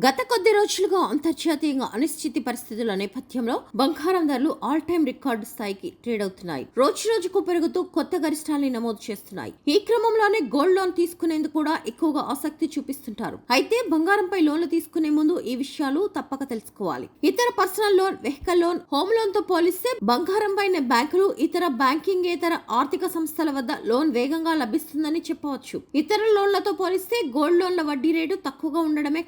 గత కొద్ది రోజులుగా అంతర్జాతీయంగా అనిశ్చితి పరిస్థితుల నేపథ్యంలో బంగారం ధరలు ఆల్ టైమ్ రికార్డు స్థాయికి ట్రేడ్ అవుతున్నాయి. రోజు రోజుకు పెరుగుతూ కొత్త గరిష్టాల్ని నమోదు చేస్తున్నాయి. ఈ క్రమంలోనే గోల్డ్ లోన్ తీసుకునేందుకు కూడా ఎక్కువగా ఆసక్తి చూపిస్తుంటారు. అయితే బంగారంపై లోన్లు తీసుకునే ముందు ఈ విషయాలు తప్పక తెలుసుకోవాలి. ఇతర personal loan, vehicle loan, home loan తో పోలిస్తే బంగారంపైనే బ్యాంకులు, ఇతర బ్యాంకింగేతర ఆర్థిక సంస్థల వద్ద లోన్ వేగంగా లభిస్తుందని చెప్పవచ్చు. ఇతర లోన్లతో పోలిస్తే గోల్డ్ లోన్ల వడ్డీ రేటు తక్కువగా ఉండడమే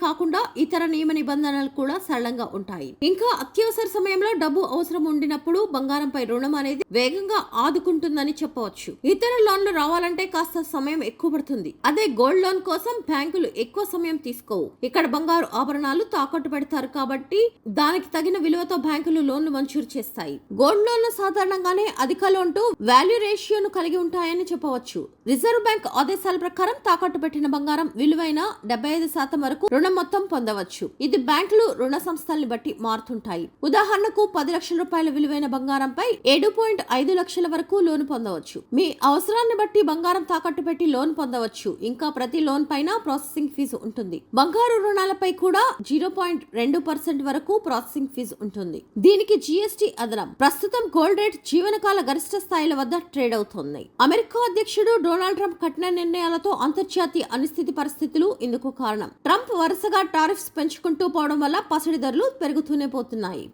కాకుండా ఇతర నియమ నిబంధనలు కూడా సరళంగా ఉంటాయి. ఇంకా అత్యవసర సమయంలో డబ్బు అవసరం ఉండినప్పుడు బంగారంపై రుణం అనేది వేగంగా ఆదుకుంటుందని చెప్పవచ్చు. ఇతర లోన్లు రావాలంటే కాస్త సమయం ఎక్కువ పడుతుంది. అదే గోల్డ్ లోన్ కోసం బ్యాంకులు ఎక్కువ సమయం తీసుకోవు. ఇక్కడ బంగారు ఆభరణాలు తాకట్టు పెడతారు కాబట్టి దానికి తగిన విలువతో బ్యాంకులు లోన్లు మంజూరు చేస్తాయి. గోల్డ్ లోన్లు సాధారణంగానే అధిక లోన్ టు వాల్యూ రేషియోను కలిగి ఉంటాయని చెప్పవచ్చు. రిజర్వ్ బ్యాంక్ ఆదేశాల ప్రకారం తాకట్టు పెట్టిన బంగారం విలువైన 75% వరకు రుణ మొత్తం పొందవచ్చు. ఇది బ్యాంకులు, రుణ సంస్థల్ని బట్టి మారుతుంటాయి. ఉదాహరణకు 10 లక్షల రూపాయల విలువైన బంగారంపై 7.5 లక్షల వరకు లోన్ పొందవచ్చు. మీ అవసరాన్ని బట్టి బంగారం తాకట్టు పెట్టి లోన్ పొందవచ్చు. ఇంకా ప్రతి లోన్ పైన ప్రాసెసింగ్ ఫీజు ఉంటుంది. బంగారు రుణాలపై కూడా 0.2% వరకు ప్రాసెసింగ్ ఫీజు ఉంటుంది. దీనికి జీఎస్టీ అదనం. ప్రస్తుతం గోల్డ్ రేట్ జీవనకాల గరిష్ట స్థాయిల వద్ద ట్రేడ్ అవుతోంది. అమెరికా అధ్యక్షుడు డొనాల్డ్ ట్రంప్ కఠిన నిర్ణయాలతో అంతర్జాతీయ అనిశ్చితి పరిస్థితులు ఇందుకు కారణం. ట్రంప్ వరుసగా టారిఫ్స్ పెంచుకుంటూ పోవడం వల్ల పసిడి ధరలు పెరుగుతూనే పోతున్నాయి.